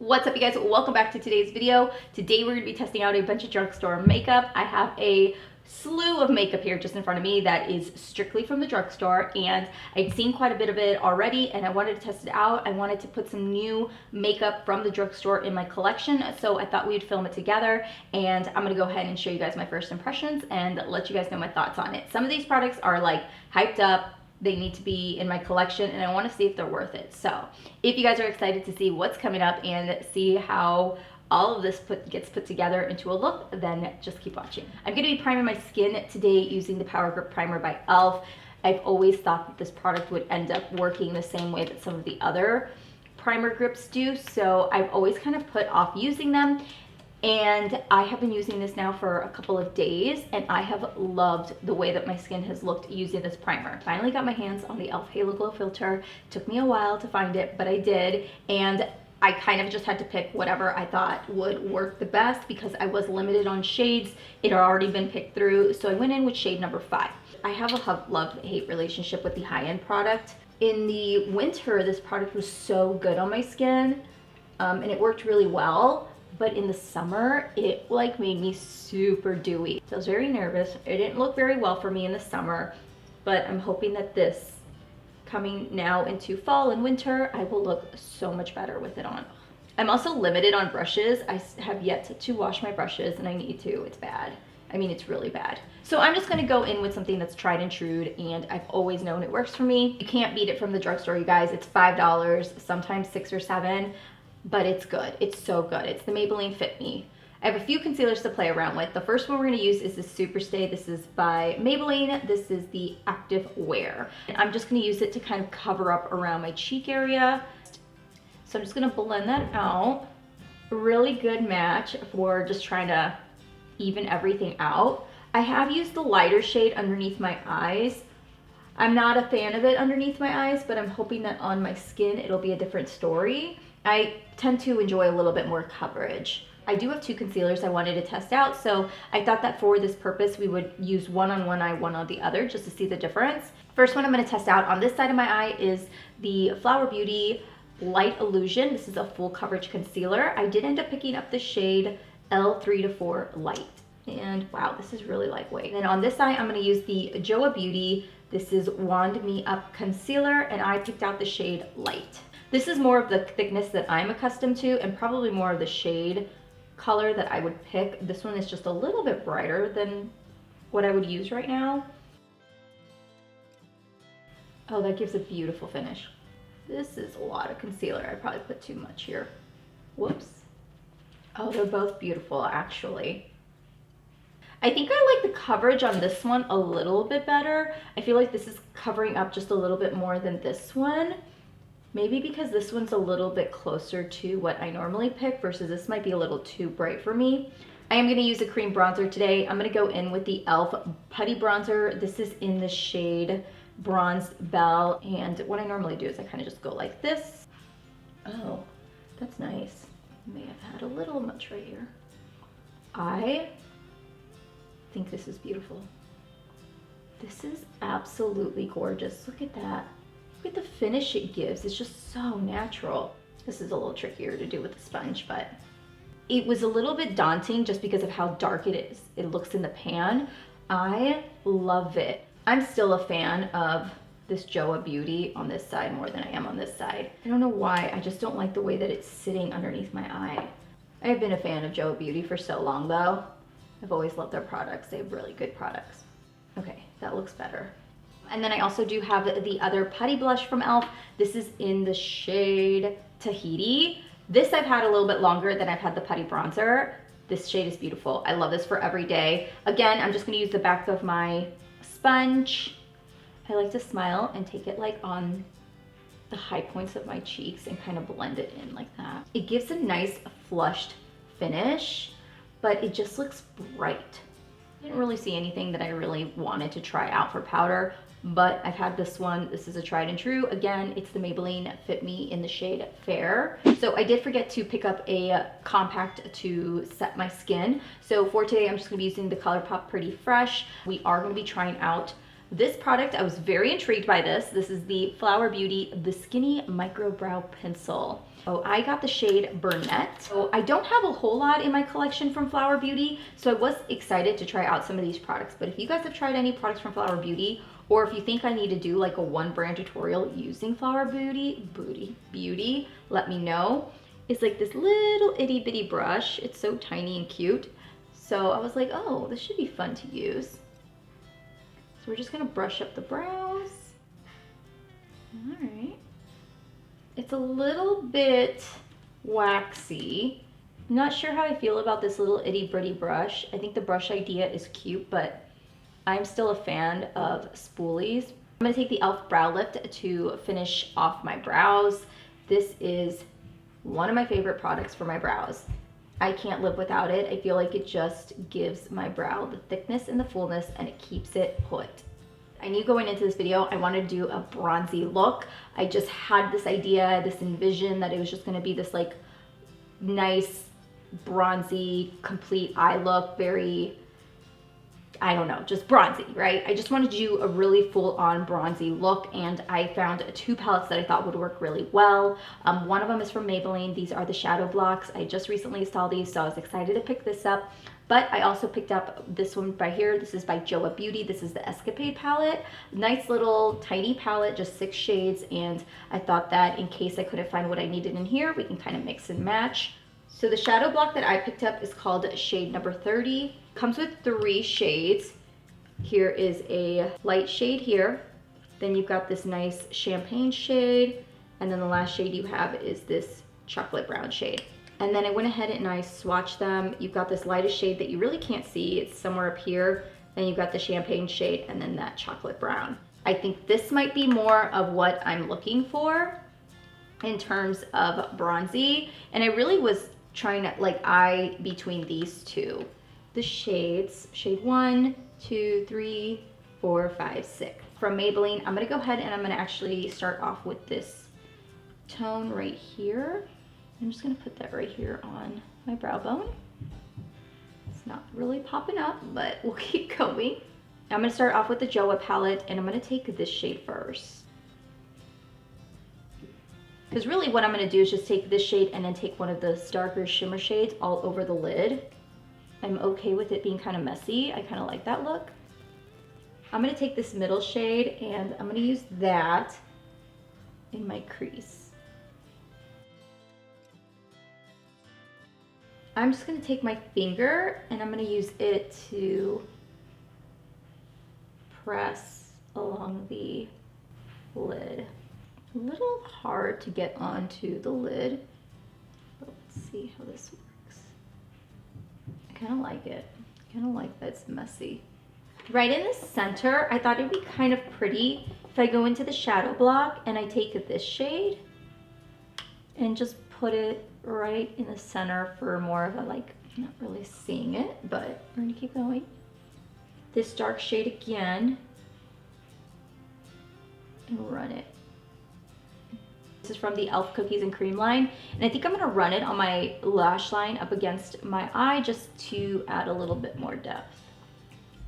What's up, you guys? Welcome back to today's video. Today we're going to be testing out a bunch of drugstore makeup. I have a slew of makeup here just in front of me that is strictly from the drugstore, and I'd seen quite a bit of it already and I wanted to test it out. I wanted to put some new makeup from the drugstore in my collection, so I thought we'd film it together, and I'm going to go ahead and show you guys my first impressions and let you guys know my thoughts on it. Some of these products are like hyped up. They need to be in my collection and I want to see if they're worth it. So if you guys are excited to see what's coming up and see how all of this gets put together into a look, then just keep watching. I'm going to be priming my skin today using the Power Grip Primer by e.l.f. I've always thought that this product would end up working the same way that some of the other primer grips do, so I've always kind of put off using them. And I have been using this now for a couple of days and I have loved the way that my skin has looked using this primer. Finally got my hands on the e.l.f. Halo Glow filter. Took me a while to find it, but I did, and I kind of just had to pick whatever I thought would work the best because I was limited on shades. It had already been picked through, so I went in with shade number 5. I have a love-hate relationship with the high-end product. In the winter, this product was so good on my skin, and it worked really well. But in the summer, it like made me super dewy. So I was very nervous. It didn't look very well for me in the summer, but I'm hoping that this coming now into fall and winter, I will look so much better with it on. I'm also limited on brushes. I have yet to wash my brushes and I need to. It's bad. I mean, it's really bad. So I'm just gonna go in with something that's tried and true, and I've always known it works for me. You can't beat it from the drugstore, you guys. It's $5, sometimes $6 or $7. But it's good. It's so good. It's the Maybelline Fit Me. I have a few concealers to play around with. The first one we're going to use is the Super Stay. This is by Maybelline. This is the Active Wear. And I'm just going to use it to kind of cover up around my cheek area. So I'm just going to blend that out. Really good match for just trying to even everything out. I have used the lighter shade underneath my eyes. I'm not a fan of it underneath my eyes, but I'm hoping that on my skin it'll be a different story. I tend to enjoy a little bit more coverage. I do have 2 concealers I wanted to test out, so I thought that for this purpose we would use one on one eye, one on the other, just to see the difference. First one I'm going to test out on this side of my eye is the Flower Beauty Light Illusion. This is a full coverage concealer. I did end up picking up the shade L3-4 Light, and wow, this is really lightweight. And on this side I'm going to use the Joa Beauty. This is Wand Me Up Concealer, and I picked out the shade Light. This is more of the thickness that I'm accustomed to and probably more of the shade color that I would pick. This one is just a little bit brighter than what I would use right now. Oh, that gives a beautiful finish. This is a lot of concealer. I probably put too much here. Whoops. Oh, they're both beautiful actually. I think I like the coverage on this one a little bit better. I feel like this is covering up just a little bit more than this one. Maybe because this one's a little bit closer to what I normally pick versus this might be a little too bright for me. I am going to use a cream bronzer today. I'm going to go in with the e.l.f. Putty Bronzer. This is in the shade Bronzed Belle, and what I normally do is I kind of just go like this. Oh, that's nice. May have had a little much right here. I think this is beautiful. This is absolutely gorgeous. Look at that. Look at the finish it gives. It's just so natural. This is a little trickier to do with the sponge, but it was a little bit daunting just because of how dark it is. It looks in the pan. I love it. I'm still a fan of this Joa Beauty on this side more than I am on this side. I don't know why. I just don't like the way that it's sitting underneath my eye. I have been a fan of Joa Beauty for so long though. I've always loved their products. They have really good products. Okay, that looks better. And then I also do have the other putty blush from e.l.f. This is in the shade Tahiti. This I've had a little bit longer than I've had the putty bronzer. This shade is beautiful. I love this for every day. Again, I'm just gonna use the back of my sponge. I like to smile and take it like on the high points of my cheeks and kind of blend it in like that. It gives a nice flushed finish, but it just looks bright. I didn't really see anything that I really wanted to try out for powder, but I've had this one. This is a tried and true. Again, it's the Maybelline Fit Me in the shade Fair. So I did forget to pick up a compact to set my skin. So for today, I'm just gonna be using the Colourpop Pretty Fresh. We are gonna be trying out This product, I was very intrigued by this. This is the Flower Beauty, the Skinny Micro Brow Pencil. So I got the shade Burnett. So I don't have a whole lot in my collection from Flower Beauty, so I was excited to try out some of these products. But if you guys have tried any products from Flower Beauty, or if you think I need to do like a one brand tutorial using Flower Beauty, let me know. It's like this little itty bitty brush. It's so tiny and cute. So I was like, oh, this should be fun to use. So we're just gonna brush up the brows. All right. It's a little bit waxy. I'm not sure how I feel about this little itty bitty brush. I think the brush idea is cute, but I'm still a fan of spoolies. I'm gonna take the e.l.f. Brow Lift to finish off my brows. This is one of my favorite products for my brows. I can't live without it. I feel like it just gives my brow the thickness and the fullness, and it keeps it put. I knew going into this video I wanted to do a bronzy look. I just had this idea, this envision that it was just gonna be this like nice bronzy complete eye look, very, I don't know, just bronzy, right? I just wanted to do a really full-on bronzy look, and I found two palettes that I thought would work really well. One of them is from Maybelline. These are the shadow blocks. I just recently installed these, so I was excited to pick this up. But I also picked up this one by here. This is by Joa Beauty. This is the EsteBEEe palette. Nice little tiny palette, just 6 shades, and I thought that in case I couldn't find what I needed in here, we can kind of mix and match. So the shadow block that I picked up is called shade number 30. Comes with 3 shades. Here is a light shade here. Then you've got this nice champagne shade. And then the last shade you have is this chocolate brown shade. And then I went ahead and I swatched them. You've got this lightest shade that you really can't see. It's somewhere up here. Then you've got the champagne shade and then that chocolate brown. I think this might be more of what I'm looking for in terms of bronzy. And I really was trying to like eye between these two. The shades, shade 1, 2, 3, 4, 5, 6. From Maybelline, I'm gonna go ahead and I'm gonna actually start off with this tone right here. I'm just gonna put that right here on my brow bone. It's not really popping up, but we'll keep going. I'm gonna start off with the Joa palette, and I'm gonna take this shade first. Because really what I'm gonna do is just take this shade and then take one of the darker shimmer shades all over the lid. I'm okay with it being kind of messy. I kind of like that look. I'm gonna take this middle shade and I'm gonna use that in my crease. I'm just gonna take my finger and I'm gonna use it to press along the lid. A little hard to get onto the lid, but let's see how this works. I kind of like it. I kind of like that it's messy. Right in the center, I thought it'd be kind of pretty if I go into the shadow block and I take this shade and just put it right in the center for more of a like, not really seeing it, but we're gonna keep going. This dark shade again and run it. This is from the e.l.f. Cookies and Cream line, and I think I'm gonna run it on my lash line up against my eye just to add a little bit more depth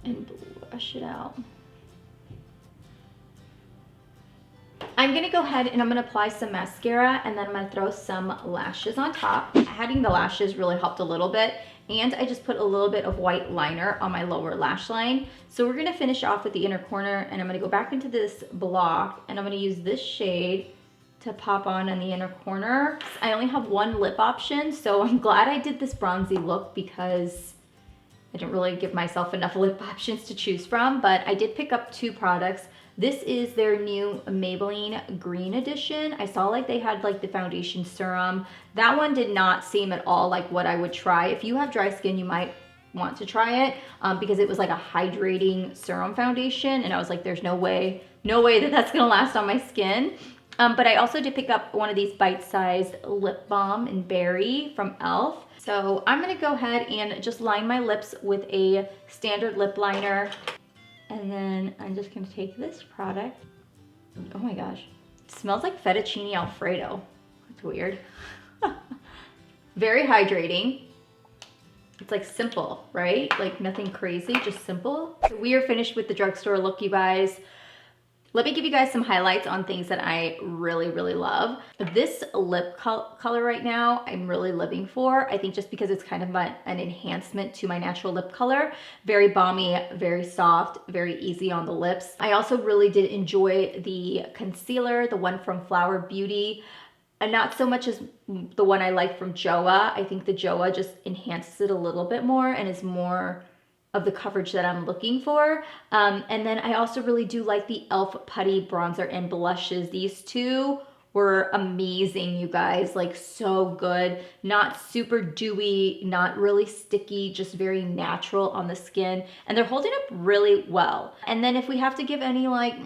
and blush it out. I'm gonna go ahead and I'm gonna apply some mascara, and then I'm gonna throw some lashes on top. Adding the lashes really helped a little bit, and I just put a little bit of white liner on my lower lash line. So we're gonna finish off with the inner corner, and I'm gonna go back into this block, and I'm gonna use this shade to pop on the inner corner. I only have one lip option, so I'm glad I did this bronzy look because I didn't really give myself enough lip options to choose from, but I did pick up 2 products. This is their new Maybelline Green Edition. I saw like they had like the foundation serum. That one did not seem at all like what I would try. If you have dry skin, you might want to try it because it was like a hydrating serum foundation, and I was like, there's no way that that's gonna last on my skin. But I also did pick up one of these bite-sized lip balm in berry from e.l.f. So I'm gonna go ahead and just line my lips with a standard lip liner. And then I'm just gonna take this product. Oh my gosh, it smells like fettuccine alfredo. That's weird. Very hydrating. It's like simple, right? Like nothing crazy, just simple. So we are finished with the drugstore look, you guys. Let me give you guys some highlights on things that I really, really love. This lip color right now, I'm really living for. I think just because it's kind of an enhancement to my natural lip color. Very balmy, very soft, very easy on the lips. I also really did enjoy the concealer, the one from Flower Beauty. And not so much as the one I like from Joa. I think the Joa just enhances it a little bit more and is more of the coverage that I'm looking for. And then I also really do like the e.l.f. Putty Bronzer and Blushes. These two were amazing, you guys, like so good. Not super dewy, not really sticky, just very natural on the skin. And they're holding up really well. And then if we have to give any like,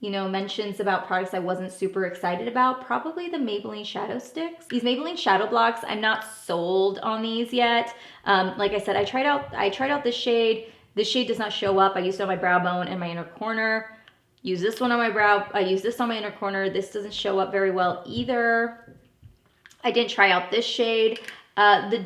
you know, mentions about products I wasn't super excited about, probably the Maybelline Shadow Sticks. These Maybelline Shadow Blocks, I'm not sold on these yet. Like I said, I tried out this shade. This shade does not show up. I used it on my brow bone and my inner corner. Use this one on my brow. I use this on my inner corner. This doesn't show up very well either. I didn't try out this shade. The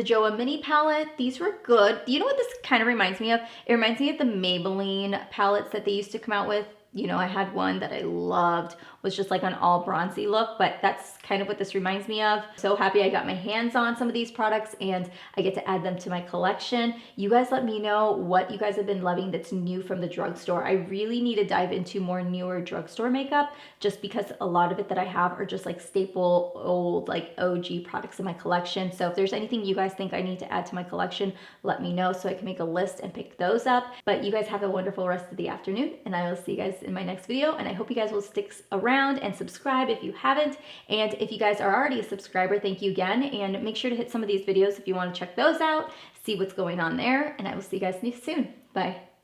Joa mini palette, these were good. You know what this kind of reminds me of? It reminds me of the Maybelline palettes that they used to come out with. You know, I had one that I loved, was just like an all bronzy look, but that's kind of what this reminds me of. So happy I got my hands on some of these products and I get to add them to my collection. You guys let me know what you guys have been loving that's new from the drugstore. I really need to dive into more newer drugstore makeup just because a lot of it that I have are just like staple old like OG products in my collection. So if there's anything you guys think I need to add to my collection, let me know so I can make a list and pick those up. But you guys have a wonderful rest of the afternoon and I will see you guys in my next video, and I hope you guys will stick around and subscribe if you haven't. And if you guys are already a subscriber, thank you again, and make sure to hit some of these videos if you want to check those out, see what's going on there, and I will see you guys soon. Bye.